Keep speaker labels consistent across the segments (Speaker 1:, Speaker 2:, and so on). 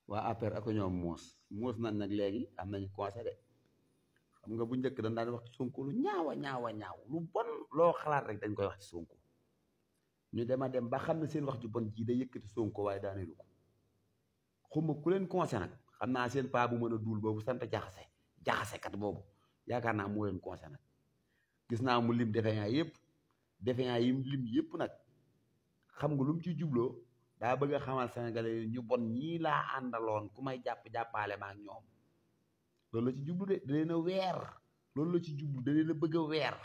Speaker 1: waa APR ak ñoom muus nañ nag léegi am nañu conseil de xam nga bu njëkk dañ daan wax ci Sonko lu ñaaw lu bon loo xalaat rek dañ koy wax ci Sonko ñu dem ba xam ne seen wax ju bon jii day yëkkati Sonko waaye daaneelu ko xuma ku leen conseil nag xam naa seen paa bu mën a duul boobu sant jaxasekat boobu yaakaar naa moo leen conseil nag gis naa mu lim defeyaa yi lim yëpp nag xam nga lu mu ci jubloo daa bëgg a xamal Sénégalais ñu bon ñii laa àndaloon ku may jàpp-jàppaale ma ak ñoom loolu la ci jublu de da leen a weer loolu la ci jublu da leen a bëgg a weer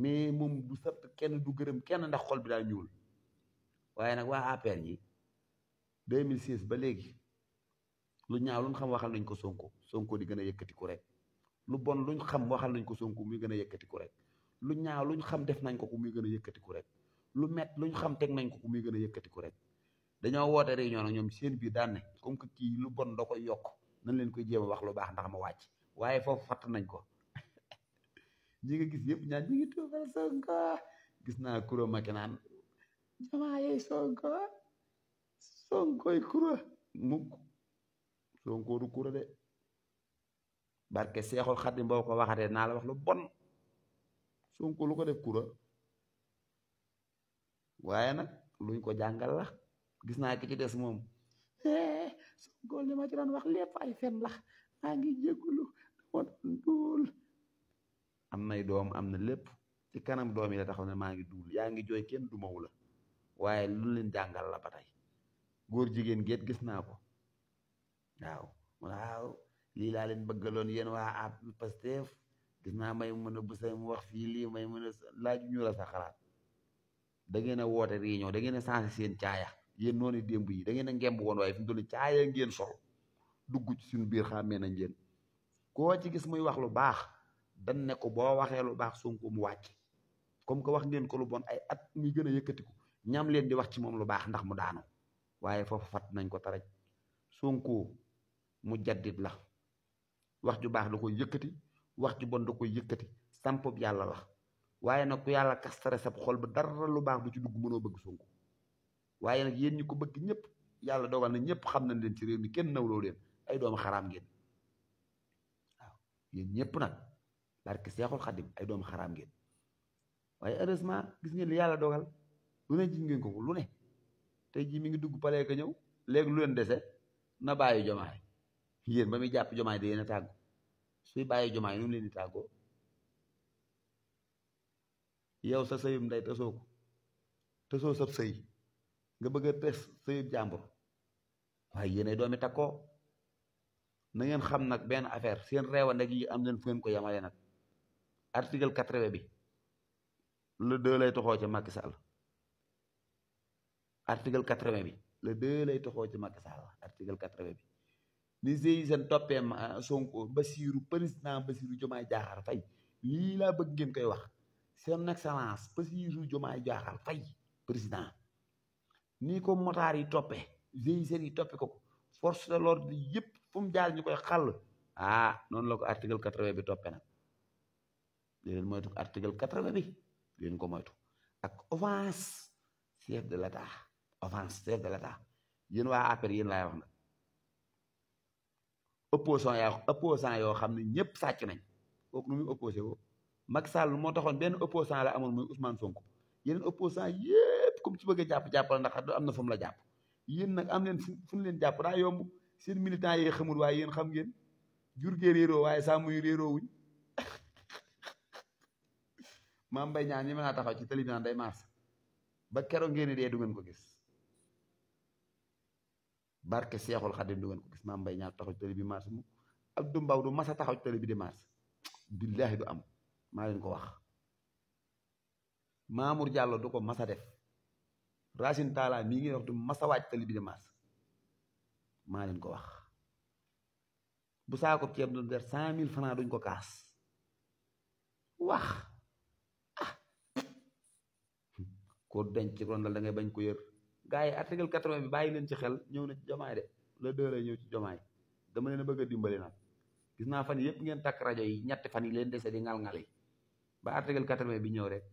Speaker 1: mais moom du sant kenn du gërëm kenn ndax xol bi daa ñuul waaye nag waa APR ñi 2016 ba léegi lu ñaaw luñ xam waxal nañ ko Sonko di gën a yëkkatiku rek lu bon luñ xam waxal nañ ko Sonko muy gën a yëkkatiku rek lu ñaaw luñ xam def nañ ko ku muy gën a yëkkatiku rek lu met luñ xam teg nañ ko ku muy gën a yëkkatiku rek dañoo woote réunion nag ñoom seen biir daan ne comme que kii lu bon da koy yokk nañ leen koy jéem a wax lu baax ndax ma wàcc waaye foofu fatt nañ ko ñi nga gis yëpp ñaan ñi ngi tuubal Sonko gis naa kuro maki naan jamaayey Sonkoy kuro mukk Sonko du kuro de barke Seexul Xadim boo ko waxatee naa la wax lu bon Sonko lu ko def kuro waaye nag luñ ko jàngal la gis naa ki ci des moom Sonko li ma ci doon wax lépp ay fen la maa ngi jéggulu dama doon duul am nay doom am na lépp ci kanam doom yi la taxaw ne maa ngi duul yaa ngi jooy kenn dumawu la waaye lu leen jàngal la ba tey góor jigéen géet gis naa ko waaw lii laa leen bëggaloon yéen waa Pastef gis naa may mën a busa mu wax fii lii may mën a laaju ñu la sa xalaat da ngeen a woote réunion da ngeen a changé seen caaya yéen noonu démb yi da ngeen a ngemb woon waaye fi mu toll caaya ngeen sol dugg ci suñu biir xàmmee nañ leen koo ci gis muy wax lu baax dañ ne ko boo waxee lu baax Sonko mu wàcc comme que wax ngeen ko lu bon ay at muy gën a yëkkatiku ñam leen di wax ci moom lu baax ndax mu daanu waaye foofu fat nañ ko taraj Sonko mu jaddit la wax ju baax da koy yëkkati wax ju bon da koy yëkkati samp yàlla la waaye nag ku yàlla kastare sab xol ba dara lu baax du ci dugg mënoo bëgg Sonko waaye nag yéen ñi ko bëgg ñëpp yàlla dogal na ñëpp xam nañ leen ci réew mi kenn nawloo leen ay doomu xaraam ngeen waaw yéen ñëpp nag barke Seexul Xadim ay doomu xaraam ngeen waaye heureusement gis ngeen li yàlla dogal lu ne ji ngeen ko lu ne tey jii mi ngi dugg palee ka ñëw léegi lu leen dese na bàyyi jomaay yéen ba muy jàpp jomaay da yéen a tàggu suy bàyyi jomaay nu mu leen di tàggoo yow sa sëyum nday tasoo sab sëy nga bëgg a tës sëyub jàmbur waaye yéenay doomi takkoo na ngeen xam nag benn affaire seen reewa nag yi am leen fu ngeen ko yamale nag article 80 bi le 2 lay toxoo ci Macky Sall article 80 bi le 2 lay toxoo ci Macky Sall article 80 bi ni sey seen toppee Sonko président Bassirou Diomaye Diakhar Faye lii laa bëgg ngeen koy wax son excellence Bassirou Diomaye Diakhar Faye président nii ko motaar yi toppee GIGN yi toppe ko force de l'ordre yëpp fu mu jaar ñu koy xàll noonu la ko article 80 bi toppe nag leen moytu article 80 bi leen ko moytu ak offense chef de l'état yéen waa APR yéen laay wax nag opposant yoo xam ne ñëpp sàcc nañ kooku nu muy opposé woo Macky Sall moo taxoon benn opposant la amoon muy Ousmane Sonko yeneen opposant yépp comme ci bëgg a jàppal ndax am na fu mu la jàpp yéen nag am leen fu ñu leen jàpp daa yomb seen militant yi xamul waaye yéen xam ngeen jur gee réeroo waaye saa muy réeroo wuñ Mame Mbaye Niang ñi mën naa taxaw ci télévision day mars ba keroog ngeen dee du ngeen ko gis barke Seexul Xadim du ngeen ko gis Mame Mbaye Niang taxaw ci télé bi mars mu Abdou Mbow du masa taxaw ci télé bi di mars billaahi du am maa leen ko wax Mamour Diallo du ko masa def Racine Talla mii ngi wax du masa wàcc télé bi di mars maa leen ko wax bu saako ceeb doon der 100 000 francs duñ ko kaas wax ko denc ci rondal da ngay bañ ko yër gars yi article 80 bi bàyyi leen ci xel ñëw na ci jomaay de le 2 lay ñëw ci jomaay dama leen a bëgg a dimbali nag gis naa fan yëpp ngeen takk rajo yi ñetti fan yi leen dese di ngal-ngal yi ba article 80 bi ñëw rek